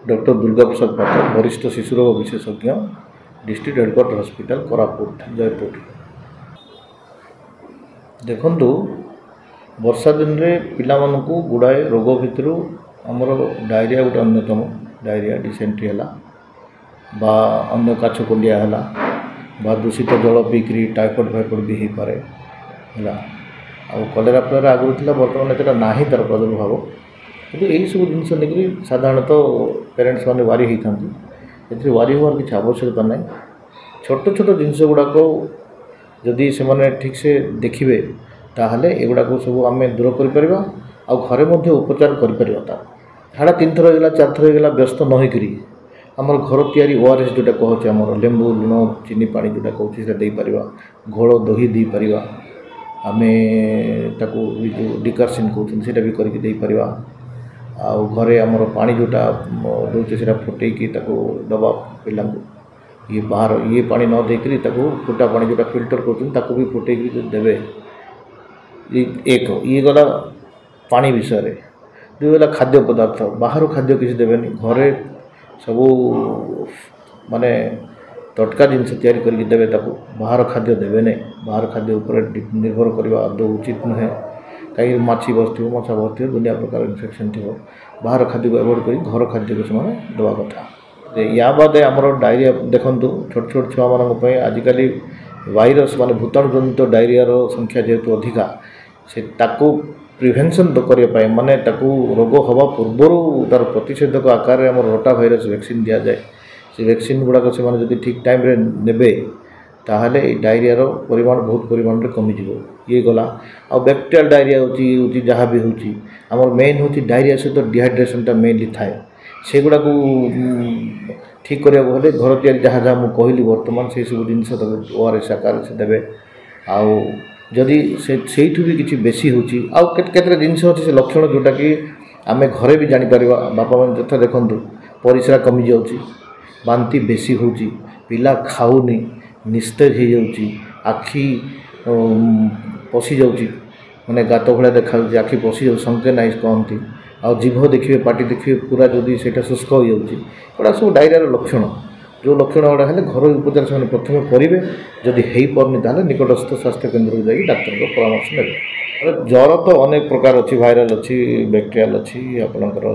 Doctor Durga Prasad पात्र वरिष्ठ शिशुरोग विशेषज्ञ district headquarter hospital Koraput Jaipur. देखंतु वर्षा दिन में पिलामानंकु गुड़ाए रोग भितर आमर डायरिया गोटे अन्यतम डायरिया डिसेंट्री है बा अन्य काछकुंडिया है बा दूषित जल पीकरी टाइफॉइड फाइफॉइड भी हो पारे है आ कलेरा फलेरा आगुरी थी बर्तमान एतटा ना तार प्रादुर्भाव कि यही सब जिन लेकिन साधारणतः पेरेंट्स मैंने वारी होता है वारी हमार किसी आवश्यकता ना छोट छोट जिनस गुड़ाक जदि से ठीक से देखिए ताहले एगुड़ा सब आम दूर कर घरे उपचार कर झाड़ा 3 थर होगा 4 थर होगा व्यस्त न होकर आमर घर तैयारी ORS जोटा कहचे आम लेंबू लुण चीनी पानी जोटा कहूँ घोल दही दे पार आम ताकू जो डिकर्सन कहते भी करके आउ घरे आमर पानी जोटा दूचे से फुटेकी दबा पिला ये बाहर ये पानी न देकर फुटा पानी जोटा फिल्टर कर भी फुटेकी देवे एक ये गला पानी विषय जो गला खाद्य पदार्थ बाहर खाद्य किसी देवेनि घरे सबू माने तटका जिनस तैयारी करके देवे बाहर खाद्य देवे नहीं बाहर खाद्य उपर निर्भर करवा आदौ उचित नुहे कहीं माछी बसो मशा बसो दुनिया प्रकार इनफेक्शन थी बाहर खाद्य को एवोड कर घर खाद्य को से देवा कथा या बाद आमर डायरिया देखूँ छोट छोट छुआ मानी आजिकल वायरस माने भूताणु जनित डायरिया संख्या जेहेतु अधिका से ताकू प्रिभेन्शन करने माने ताकू रोग हवा पूर्वर तार प्रतिषेधक आकार आम रोटा भाइरस वैक्सीन दि जाए से वैक्सीन गुड़ाक से ठीक टाइम रे नेबे ताहले डायरिया परिमाण बहुत परिमाण में कमिज ये गला आ बैक्टेरियल डायरिया होची जहाँ भी होची आमर मेन होची डायरिया सहित डिहाइड्रेशनटा मेनली थाए से गुड़ा ठीक करा घर तैयारी जहाँ जहाँ मुझे कहली बर्तमान से सब जिनस ORS आकार से देवे आउ जदि से भी किसी बेसी होची आउ केते जिनस अच्छे से लक्षण जोटा कि आम घरे भी जापर बापा मैंने यथा देखूँ परिस्रा कमी जाऊँगी बांती बेसी होची पिला खाऊनी निस्तेज हो जाऊँगी आखि पशि जाऊँगी माने गात भाया देखा आखि पशि जाऊँ संके नाइज कहती आ जीभ देखिए पाटी देखिए पूरा जदि से शुष्क हो जाऊँगी गुड़ा सब डायरिया लक्षण जो लक्षण गुड़ा है घर उपचार से प्रथम करेंगे जदि हो पारनी ताले निकटस्थ स्वास्थ्य केन्द्र को जाकर डाक्तर को परामर्श ने ज्वर तो अनेक प्रकार अच्छी भाइराल अच्छी बैक्टेरियल अच्छी आपणकर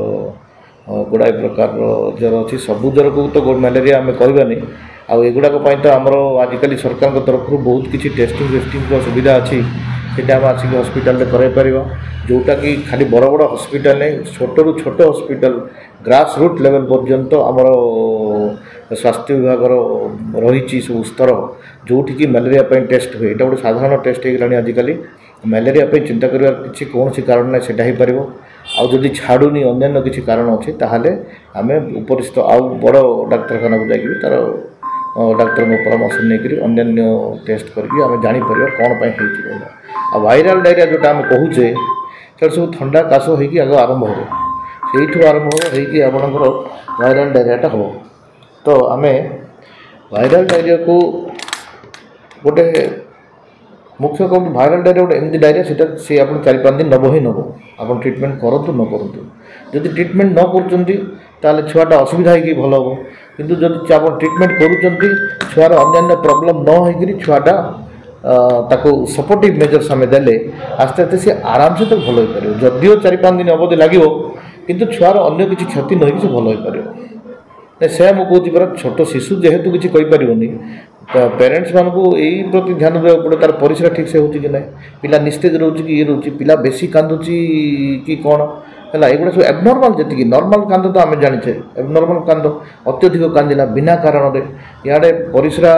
गुड़ाए प्रकार ज्वर अच्छी सबू ज्वर को तो मलेरिया आम कहबानी आगुड़ाक तो आमर आजिकल सरकार तरफ बहुत किसी टेस्टिंग सुविधा अच्छी से आसिक हस्पिटाल कराई जोटा कि खाली बड़ बड़ हस्पिटाल नहीं छोटू छोट हस्पिटाल ग्रास रूट लेवल पर्यंत आमर स्वास्थ्य विभाग रही सब स्तर जोटि मलेरिया टेस्ट हुए यहाँ गोटे साधारण टेस्ट होगा आजिकल मलेरिया चिंता कर किसी कौन कारण ना से आदि छाड़ूनी अन्य किसी कारण अच्छे ताहले आम उपरिस्थ आउ बड़ डाक्तखाना को जाकि तार डाक्तर परामर्श नहीं अन्य टेस्ट करके आम जापर कौन पर वायरल डायरिया जोटा आम कहूचे तो सब ठंडा काश हो आग आरंभ हो से आरंभ हो आपणकर वायरल डायरियाटा हम तो आम वायरल डायरिया को गोटे मुख्य कहूँ वायरल डायरिया गोटे एमती डायरिया से आप 4-5 दिन नब ही नब आप ट्रिटमेंट करूँ न करूँ जदि ट्रिटमेंट न कर छुआटा असुविधा हो भल हम किंतु जब आप ट्रिटमेंट करूँ छुआर अन्य प्रॉब्लम न होकर छुआटा ताको सपोर्टिव मेजर्स आम देले आस्ते आस्ते सी आराम से तो भल हो पार जदिव 4-5 दिन अवधि लगे किंतु छुआर अन्य किसी क्षति न हो भल हो पार से मुझे कहूँ पर छोट शिशु जेहेतु किसी कहींपारे पेरेंट्स मान को यही प्रति ध्यान देवाक पड़े तार परिस्रा ठीक से होची कि ना पिला निस्तेज रोचे कि ये रोचे पिला बेसी कांदुची कि कौन है एगुड़ा सब एबनर्माल जी नर्माल कांद तो आम जाचे एबनर्माल कांद अत्यधिक कांदिला बिना कारण इे परिस्रा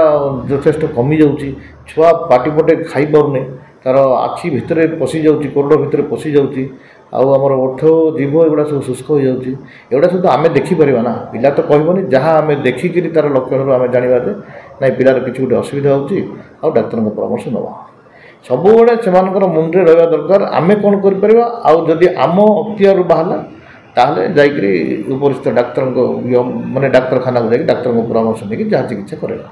यथेष्ट कमी जाऊँगी छुआ पाटी पटे खाई पारनी तार आखि भितर पशि जाऊँगी कोरड भितर पशि जाऊँगी आमर ओठ जीभ एगुड़ा सब शुष्क हो जाऊँगी एगुड़ा सब तो आम देखिपर ना पिला तो कहबनी जहाँ आम देखिक तार लक्षण आम जाना जे ना पिलार किसी गोटे असुविधा हो डाक्तर परामर्श नवा सब से मुंडे रहा दरकार आम कौन कर आम अख्तियार बाहर ताहले जाकरी उपरिस्थ डाक्तर माने डाक्तरखाना को जाकि डाक्तर परामर्श नहीं जहाँ चिकित्सा करेगा।